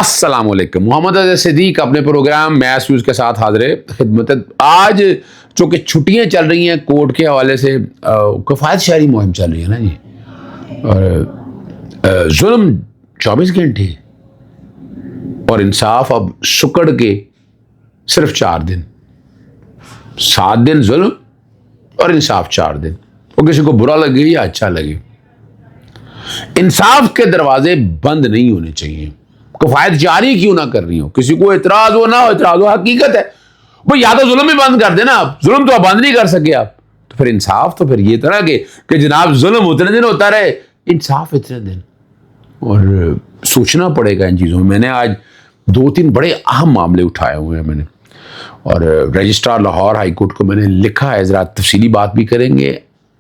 السلام علیکم. محمد اظہر صدیق اپنے پروگرام میس ویوز کے ساتھ حاضر خدمت. آج چونکہ چھٹیاں چل رہی ہیں کورٹ کے حوالے سے کفایت شہری مہم چل رہی ہے نا جی, اور ظلم 24 گھنٹے اور انصاف اب سکڑ کے صرف 4 دن, 7 دن ظلم اور انصاف 4 دن. وہ کسی کو برا لگے یا اچھا لگے, انصاف کے دروازے بند نہیں ہونے چاہیے. کفایت جاری کیوں نہ کر رہی ہو, کسی کو اعتراض ہو نہ ہو اعتراض ہو, حقیقت ہے بھئی یا تو ظلم ہی بند کر دینا. آپ ظلم تو آپ بند نہیں کر سکے, آپ تو پھر انصاف تو پھر یہ طرح کہ جناب ظلم اتنے دن ہوتا رہے, انصاف اتنے دن. اور سوچنا پڑے گا ان چیزوں میں. میں نے آج 2-3 بڑے اہم معاملے اٹھائے ہوئے ہیں میں نے, اور رجسٹرار لاہور ہائی کورٹ کو میں نے لکھا ہے, ذرا تفصیلی بات بھی کریں گے.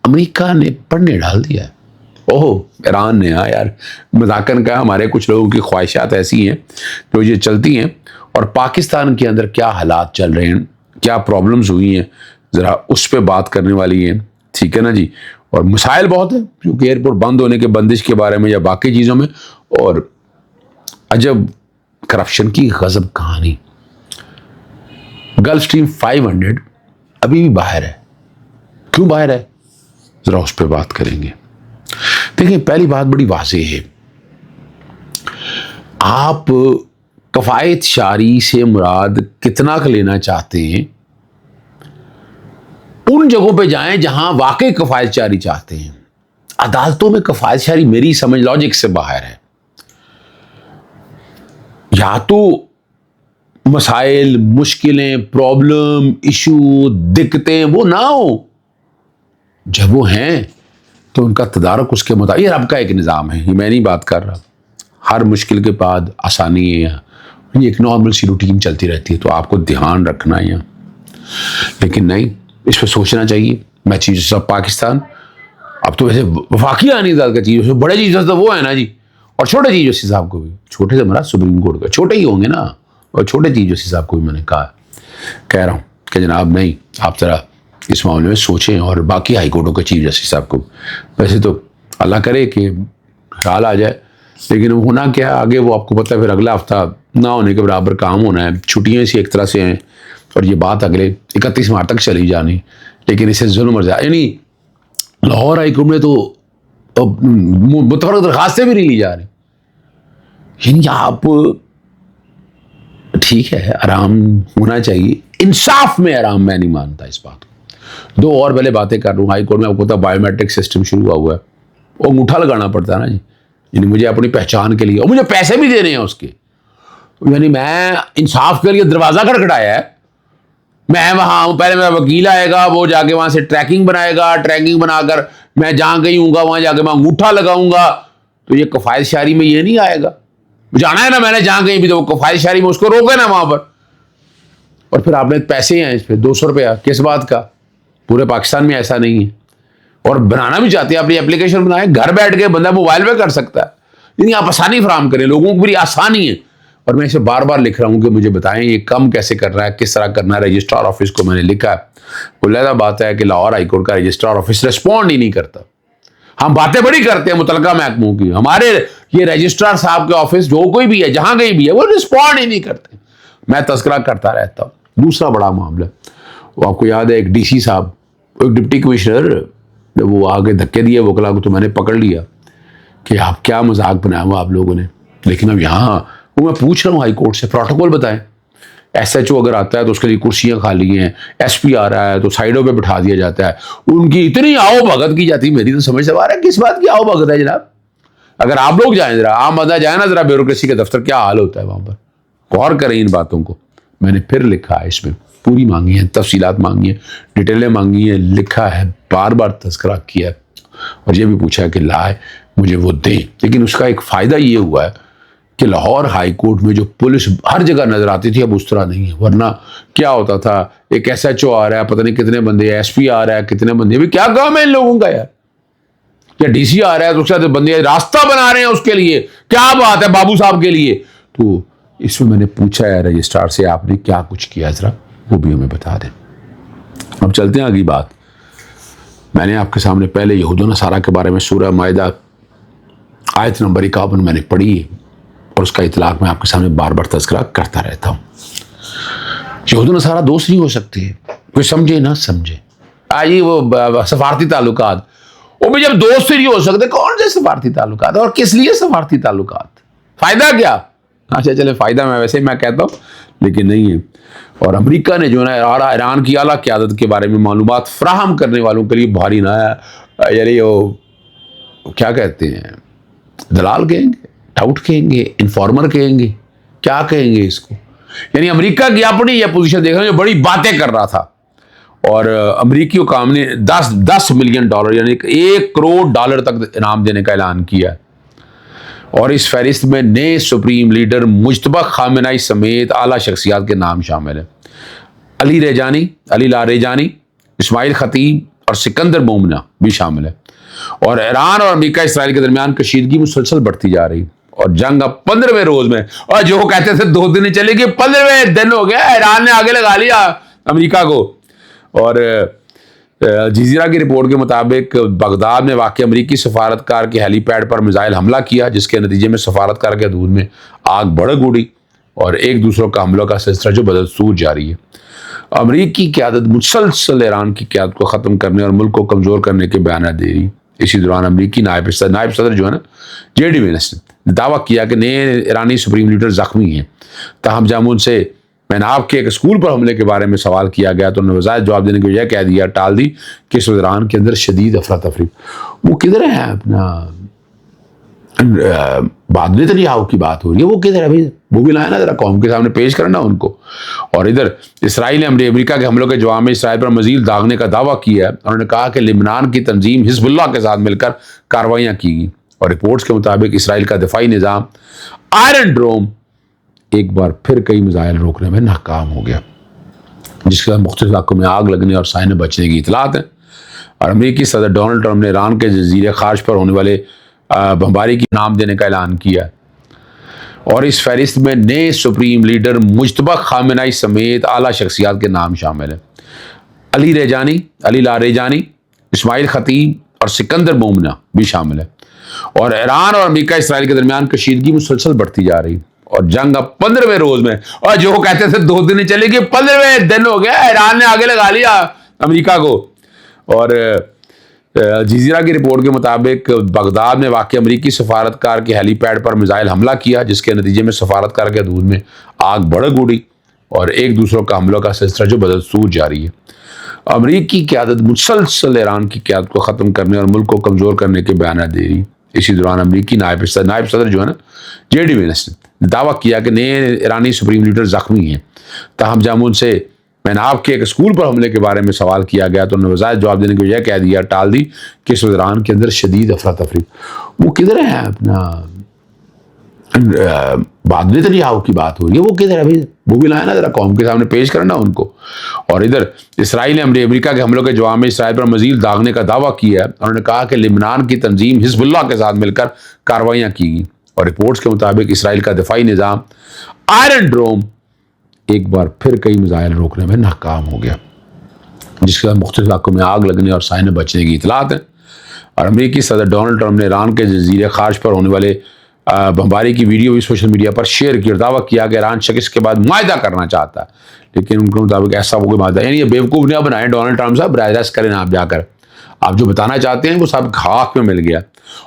امریکہ نے پڑھنے ڈال دیا ہے. اوہ ایران نے, ہاں یار مذاکرن کا ہمارے کچھ لوگوں کی خواہشات ایسی ہیں جو یہ چلتی ہیں, اور پاکستان کے اندر کیا حالات چل رہے ہیں, کیا پرابلمز ہوئی ہیں, ذرا اس پہ بات کرنے والی ہیں. ٹھیک ہے نا جی. اور مسائل بہت ہیں کیونکہ ایئرپورٹ بند ہونے کے بندش کے بارے میں یا باقی چیزوں میں, اور عجب کرپشن کی غضب کہانی. گلف اسٹریم 500 ابھی بھی باہر ہے. کیوں باہر ہے, ذرا اس پہ بات کریں گے. دیکھیں پہلی بات بڑی واضح ہے, آپ کفایت شاری سے مراد کتنا لینا چاہتے ہیں, ان جگہوں پہ جائیں جہاں واقعی کفایت شاری چاہتے ہیں. عدالتوں میں کفایت شاری میری سمجھ لاجک سے باہر ہے. یا تو مسائل, مشکلیں, پرابلم, ایشو, دقتیں وہ نہ ہو, جب وہ ہیں تو ان کا تدارک اس کے مطابق. یہ رب کا ایک نظام ہے, یہ میں نہیں بات کر رہا. ہر مشکل کے بعد آسانی ہے, یہ ایک نارمل سی روٹین چلتی رہتی ہے, تو آپ کو دھیان رکھنا ہے یہاں. لیکن نہیں, اس پہ سوچنا چاہیے. میں چیف جسٹس آف پاکستان, اب تو ویسے وفاقی آئینی عدالت کا چیف, بڑے چیف جسٹس تو وہ ہے نا جی, اور چھوٹے چیف جسٹس صاحب کو بھی, چھوٹے سے مراد سپریم کورٹ کا, چھوٹے ہی ہوں گے نا, اور چھوٹے چیف جسٹس صاحب کو بھی میں نے کہہ رہا ہوں کہ جناب نہیں, آپ ذرا اس معاملے میں سوچیں, اور باقی ہائی کورٹوں کے چیف جسٹس صاحب کو. ویسے تو اللہ کرے کہ خیال آ جائے, لیکن ہونا کیا آگے وہ آپ کو پتہ ہے. پھر اگلا ہفتہ نہ ہونے کے برابر کام ہونا ہے. چھٹیاں اسی ایک طرح سے ہیں, اور یہ بات اگلے 31 مارچ تک چلی جانی. لیکن اسے ظلم اور یعنی لاہور ہائی کورٹ میں تو متفرق درخواستیں بھی نہیں لی جا رہی. یعنی آپ ٹھیک ہے, آرام ہونا چاہیے, انصاف میں آرام میں نہیں مانتا اس بات کو. 2 اور پہلے باتیں کر رہا ہوں. ہائی کورٹ میں آپ کو پتا بایو میٹرک سسٹم شروع ہوا ہے, وہ انگوٹھا لگانا پڑتا ہے نا جی. یعنی مجھے اپنی پہچان کے لیے, اور مجھے پیسے بھی دینے ہیں اس کے. یعنی میں انصاف کے لیے دروازہ کھٹکھٹایا ہے. میں وہاں پہلے میرا وکیل آئے گا, وہ جا کے وہاں سے ٹریکنگ بنائے گا, ٹریکنگ بنا کر میں جہاں گئی ہوں گا وہاں جا کے میں انگوٹھا لگاؤں گا. تو یہ کفایت شاری میں یہ نہیں آئے گا. جانا ہے نا میں نے جہاں گئی بھی, تو وہ کفایت شاری میں اس کو روکے نا وہاں پر. اور پھر آپ نے پیسے ہیں اس پہ 200 روپیہ, کس بات کا؟ پورے پاکستان میں ایسا نہیں ہے. اور بنانا بھی چاہتے ہیں اپنی اپلیکیشن بنائیں, گھر بیٹھ کے بندہ موبائل پہ کر سکتا ہے. یعنی آپ آسانی فراہم کریں, لوگوں کو بھی آسانی ہے. اور میں اسے بار بار لکھ رہا ہوں کہ مجھے بتائیں یہ کم کیسے کرنا ہے, کس طرح کرنا ہے. رجسٹرار آفس کو میں نے لکھا ہے. وہ لہذا بات ہے کہ لاہور ہائی کورٹ کا رجسٹرار آفس رسپونڈ ہی نہیں کرتا. ہم باتیں بڑی کرتے ہیں متعلقہ محکموں کی, ہمارے یہ رجسٹرار صاحب کے آفس جو کوئی بھی ہے جہاں کہیں بھی ہے وہ رسپونڈ ہی نہیں کرتے. میں تذکرہ کرتا رہتا ہوں. دوسرا بڑا معاملہ, وہ آپ کو یاد ہے ایک ڈی سی صاحب, ایک ڈپٹی کمشنر, وہ آگے دھکے دیے وکلا کو, تو میں نے پکڑ لیا کہ آپ کیا مذاق بنایا ہوا آپ لوگوں نے. لیکن اب یہاں وہ میں پوچھ رہا ہوں ہائی کورٹ سے, پروٹوکول بتائیں. ایس ایچ او اگر آتا ہے تو اس کے لیے کرسیاں خالی ہیں, ایس پی آ رہا ہے تو سائڈوں پہ بٹھا دیا جاتا ہے. ان کی اتنی آؤ بھگت کی جاتی ہے, میری تو سمجھ سے آ رہا ہے کس بات کی آؤ بھگت ہے جناب. اگر آپ لوگ جائیں ذرا, عام بندہ جائے نا ذرا بیوروکریسی کے دفتر, کیا حال ہوتا ہے وہاں پر. غور کریں ان باتوں کو. میں نے پھر لکھا ہے, اس میں پوری مانگی ہے, تفصیلات مانگی ہیں, ڈیٹیلیں مانگی ہیں, لکھا ہے, بار بار تذکرہ کیا ہے, اور یہ بھی پوچھا کہ لائے مجھے وہ دیں. لیکن اس کا ایک فائدہ یہ ہوا ہے کہ لاہور ہائی کورٹ میں جو پولیس ہر جگہ نظر آتی تھی اب اس طرح نہیں ہے. ورنہ کیا ہوتا تھا, ایک ایس ایچ او آ رہا ہے, پتہ نہیں کتنے بندے, ایس پی آ رہا ہے کتنے بندے, بھی کیا کام ہے ان لوگوں کا یار. یا ڈی سی آ رہا ہے تو اس کے ساتھ بندے راستہ بنا رہے ہیں اس کے لیے, کیا بات ہے بابو صاحب کے لیے. تو اس میں میں نے پوچھا ہے رجسٹرار سے, آپ نے کیا کچھ کیا, ذرا وہ بھی ہمیں بتا دیں. اب چلتے ہیں اگلی بات. میں نے آپ کے سامنے پہلے یہود و نصارہ کے بارے میں سورہ مائدہ آیت نمبر 51 میں نے پڑھی, اور اس کا اطلاق میں آپ کے سامنے بار بار تذکرہ کرتا رہتا ہوں. یہود و نصارہ دوست نہیں ہو سکتے، کوئی سمجھے نہ سمجھے. آئیے وہ سفارتی تعلقات، وہ بھی جب دوست ہی نہیں ہو سکتے کون سے سفارتی تعلقات، اور کس لیے سفارتی تعلقات؟ فائدہ کیا؟ اچھا چلے فائدہ میں ویسے ہی میں کہتا ہوں لیکن نہیں ہے. اور امریکہ نے جو ہے نا ایران کی اعلیٰ قیادت کے بارے میں معلومات فراہم کرنے والوں کے لیے بھاری نہ ہے، یعنی وہ کیا کہتے ہیں، دلال کہیں گے، ٹاؤٹ کہیں گے، انفارمر کہیں گے، کیا کہیں گے اس کو. یعنی امریکہ کی اپنی یہ پوزیشن دیکھ رہے ہیں جو بڑی باتیں کر رہا تھا، اور امریکی حکام نے 10 ملین ڈالر یعنی 1 کروڑ ڈالر تک انعام دینے کا اعلان کیا. اور اس فہرست میں نئے سپریم لیڈر مجتبی خامنہئی سمیت اعلیٰ شخصیات کے نام شامل ہیں. علی لاریجانی، اسماعیل خطیب اور سکندر مومنہ بھی شامل ہیں. اور ایران اور امریکہ اسرائیل کے درمیان کشیدگی مسلسل بڑھتی جا رہی، اور جنگ اب 15ویں روز میں، اور جو کہتے تھے 2 دن چلے گی 15ویں دن ہو گیا، ایران نے آگے لگا لیا امریکہ کو. اور جزیرہ کی رپورٹ کے مطابق بغداد میں واقع امریکی سفارتکار کے ہیلی پیڈ پر میزائل حملہ کیا، جس کے نتیجے میں سفارتکار کے حدود میں آگ بھڑک اڑی اور ایک دوسروں کا حملوں کا سلسلہ جو بدستور جاری ہے. امریکی قیادت مسلسل ایران کی قیادت کو ختم کرنے اور ملک کو کمزور کرنے کے بیانات دے رہی. اسی دوران امریکی نائب صدر جو ہے نا JD وینس نے دعویٰ کیا کہ نئے ایرانی سپریم لیڈر زخمی ہیں. تاہم جب ان سے میناب کے ایک اسکول پر حملے کے بارے میں سوال کیا گیا تو انہوں نے وضاحت جواب دینے کی بجائے کہہ دیا، ٹال دی کہ اس وقت ایران کے اندر شدید افراتفری. وہ کدھر ہے اپنا بہادر نتنیاہو کی بات ہو رہی ہے، وہ کدھر ہے بھائی؟ وہ بھی لائے نا ذرا قوم کے سامنے پیش کرنا ان کو. اور ادھر اسرائیل نے امریکہ کے حملوں کے جواب میں اسرائیل پر مزید داغنے کا دعویٰ کیا ہے. انہوں نے کہا کہ لبنان کی تنظیم حزب اللہ کے ساتھ مل کر کارروائیاں کی گئیں. اور رپورٹس کے مطابق اسرائیل کا دفاعی نظام آئرن ڈوم ایک بار پھر کئی میزائل روکنے میں ناکام ہو گیا، جس کے بعد مختلف علاقوں میں آگ لگنے اور سائنے بچنے کی اطلاعات ہیں. اور امریکی صدر ڈونلڈ ٹرمپ نے ایران کے جزیرے خارج پر ہونے والے بمباری کی نام دینے کا اعلان کیا. اور اس فہرست میں نئے سپریم لیڈر مجتبی خامنہئی سمیت اعلیٰ شخصیات کے نام شامل ہیں. علی لاریجانی، اسماعیل خطیب اور سکندر مومنہ بھی شامل ہیں. اور ایران اور امریکہ اسرائیل کے درمیان کشیدگی مسلسل بڑھتی جا رہی، اور جنگ اب 15ویں روز میں، اور جو کہتے تھے 2 دن چلے گی 15ویں دن ہو گیا، ایران نے آگے لگا لیا امریکہ کو. اور جزیرہ کی رپورٹ کے مطابق بغداد میں واقع امریکی سفارتکار کے ہیلی پیڈ پر میزائل حملہ کیا، جس کے نتیجے میں سفارتکار کے حدود میں آگ بھڑک اڑی اور ایک دوسروں کا حملوں کا سلسلہ جو بدستور جاری ہے. امریکی قیادت مسلسل ایران کی قیادت کو ختم کرنے اور ملک کو کمزور کرنے کے بیانات دے رہی. اسی دوران امریکی نائب صدر جو ہے نا JD وینس نے دعویٰ کیا کہ نئے ایرانی سپریم لیڈر زخمی ہیں. تاہم جب ان سے میناب کے ایک اسکول پر حملے کے بارے میں سوال کیا گیا تو انہوں نے وضاحت جواب دینے کی بجائے کہہ دیا، ٹال دی کہ اس وقت ایران کے اندر شدید افراتفری. وہ کدھر ہے اپنا بہادر نتنیاہو کی بات ہو رہی ہے، وہ کدھر ہے بھائی؟ وہ بھی لائے نا ذرا قوم کے سامنے پیش کرنا ان کو. اور ادھر اسرائیل نے امریکہ کے حملوں کے جواب میں اسرائیل پر مزید داغنے کا دعویٰ کیا ہے. انہوں نے کہا کہ لبنان کی تنظیم حزب اللہ کے ساتھ مل کر کارروائیاں کی گئیں. اور رپورٹس کے مطابق اسرائیل کا دفاعی نظام آئرن ڈوم ایک بار پھر کئی میزائل روکنے میں ناکام ہو گیا، جس کے بعد مختلف علاقوں میں آگ لگنے اور سائنے بچنے کی اطلاعات ہیں. اور امریکی صدر ڈونلڈ ٹرمپ نے ایران کے جزیرے خارج پر ہونے والے بمباری کی ویڈیو بھی سوشل میڈیا پر شیئر کی اور دعویٰ کیا کہ ایران شکست کے بعد معاہدہ کرنا چاہتا ہے، لیکن ان کے مطابق ایسا وہ کوئی معاہدہ، یعنی یہ بیوقوف نہ بنائیں ڈونلڈ ٹرمپ صاحب، براہ راست کریں آپ جا کر، آپ جو بتانا چاہتے ہیں وہ سب خاک میں مل گیا.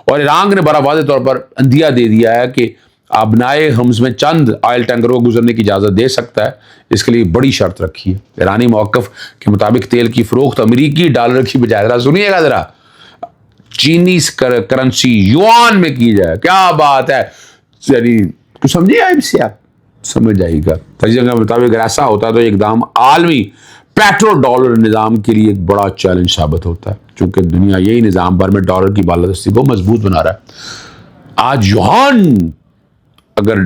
اور ایران نے بڑا واضح طور پر اندیا دے دیا ہے کہ ابنائے حمز میں چند آئل ٹینکروں کو گزرنے کی اجازت دے سکتا ہے. اس کے لیے بڑی شرط رکھی ہے. ایرانی موقف کے مطابق تیل کی فروخت امریکی ڈالر کی بجائے، ذرا سنیے گا ذرا، چینی کرنسی یوان میں کی جائے. کیا بات ہے، یعنی تو سمجھیے آپ سے، آپ سمجھ جائے گا. تجزیہ کے مطابق اگر ایسا ہوتا ہے تو اقدام عالمی پیٹرو ڈالر نظام کے لیے ایک بڑا چیلنج ثابت ہوتا ہے، چونکہ دنیا یہی نظام بھر میں ڈالر کی بالادستی کو مضبوط بنا رہا ہے. آج یوان اگر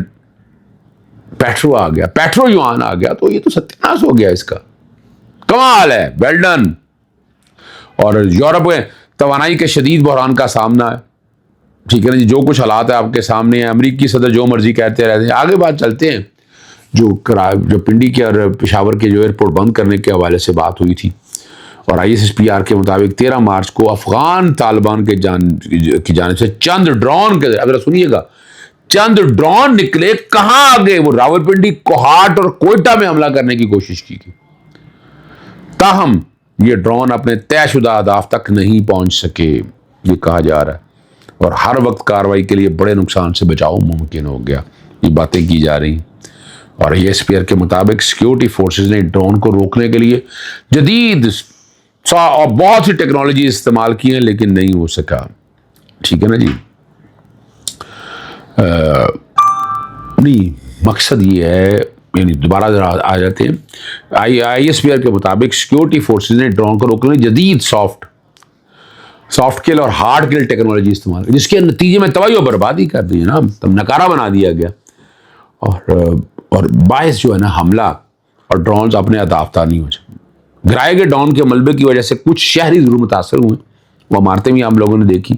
پیٹرو آ گیا، پیٹرو یوان آ گیا تو یہ تو ستیاناش ہو گیا. اس کا کمال ہے، ویل ڈن. اور یورپ میں توانائی کے شدید بحران کا سامنا ہے. ٹھیک ہے نا جی، جو کچھ حالات ہے آپ کے سامنے ہیں. امریکی صدر جو مرضی کہتے رہتے ہیں. آگے بات چلتے ہیں. جو پنڈی کے اور پشاور کے جو ایئرپورٹ بند کرنے کے حوالے سے بات ہوئی تھی، اور ISSPR کے مطابق 13 مارچ کو افغان طالبان کی جانب سے چند ڈرون کے ذریعے، اب سنیے گا، چند ڈرون نکلے کہاں آگے، وہ راولپنڈی، کوہاٹ اور کوئٹہ میں حملہ کرنے کی کوشش کی گئی، تاہم یہ ڈرون اپنے طے شدہ اہداف تک نہیں پہنچ سکے، یہ کہا جا رہا ہے، اور ہر وقت کارروائی کے لیے بڑے نقصان سے بچاؤ ممکن ہو گیا، یہ باتیں کی جا رہی ہیں۔ اور ESPR کے مطابق سیکیورٹی فورسز نے ڈرون کو روکنے کے لیے جدید اور بہت سی ٹیکنالوجی استعمال کی ہیں، لیکن نہیں ہو سکا، ٹھیک ہے نا جی۔ نہیں، مقصد یہ ہے، یعنی دوبارہ ذرا آ جاتے ہیں، ISPR کے مطابق سیکیورٹی فورسز نے ڈرون کو روکنے جدید سافٹ کل اور ہارڈ کل ٹیکنالوجی استعمال کی، جس کے نتیجے میں تباہی و بربادی کر دی ہے نا، تب نکارہ بنا دیا گیا، اور باعث جو ہے نا حملہ اور ڈرونز اپنے اہداف تک نہیں ہو سکے۔ گرائے گئے ڈرون کے ملبے کی وجہ سے کچھ شہری ضرور متاثر ہوئے، وہ عمارتیں بھی ہم لوگوں نے دیکھی۔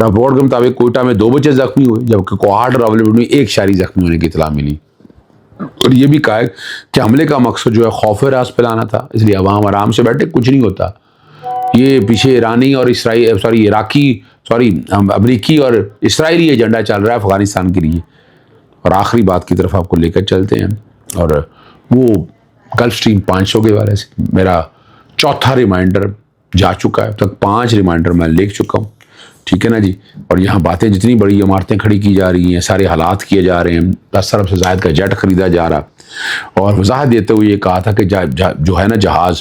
رپورٹ کے مطابق کوئٹہ میں 2 بچے زخمی ہوئے، جبکہ کوہاٹ اور راولپنڈی میں 1 شہری زخمی ہونے کی اطلاع ملی، اور یہ بھی کہا ہے کہ حملے کا مقصد جو ہے خوف راز پھیلانا تھا، اس لیے عوام آرام سے بیٹھے، کچھ نہیں ہوتا۔ یہ پیچھے ایرانی اور امریکی اور اسرائیلی ایجنڈا چل رہا ہے افغانستان کے لیے۔ اور آخری بات کی طرف آپ کو لے کر چلتے ہیں، اور وہ گلف اسٹریم 500 کے بارے سے میرا 4تھا ریمائنڈر جا چکا ہے، اب تک 5 ریمائنڈر میں لکھ چکا ہوں، ٹھیک ہے نا جی۔ اور یہاں باتیں جتنی بڑی عمارتیں کھڑی کی جا رہی ہیں، سارے حالات کیے جا رہے ہیں، 10 ارب سے زائد کا جیٹ خریدا جا رہا، اور وضاحت دیتے ہوئے یہ کہا تھا کہ جو ہے نا جہاز،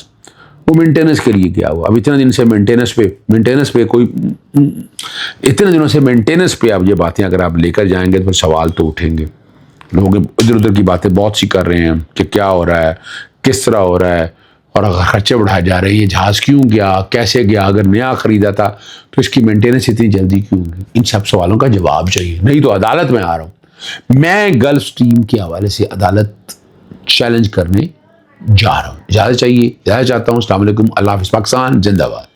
وہ مینٹیننس کے لیے کیا ہوا، اب اتنے دن سے مینٹیننس پہ اب یہ باتیں اگر آپ لے کر جائیں گے تو پھر سوال تو اٹھیں گے۔ لوگ ادھر ادھر کی باتیں بہت سی کر رہے ہیں کہ کیا ہو رہا ہے، کس طرح ہو رہا ہے، اور اگر خرچے بڑھائے جا رہے ہیں، یہ جہاز کیوں گیا، کیسے گیا، اگر نیا خریدا تھا تو اس کی مینٹیننس اتنی جلدی کیوں ہوگی؟ ان سب سوالوں کا جواب چاہیے، نہیں تو عدالت میں آ رہا ہوں میں، گلف اسٹریم کے حوالے سے عدالت چیلنج کرنے جا رہا ہوں۔ اجازت چاہیے، اجازت چاہتا ہوں۔ السلام علیکم، اللہ حافظ، پاکستان زندہ باد۔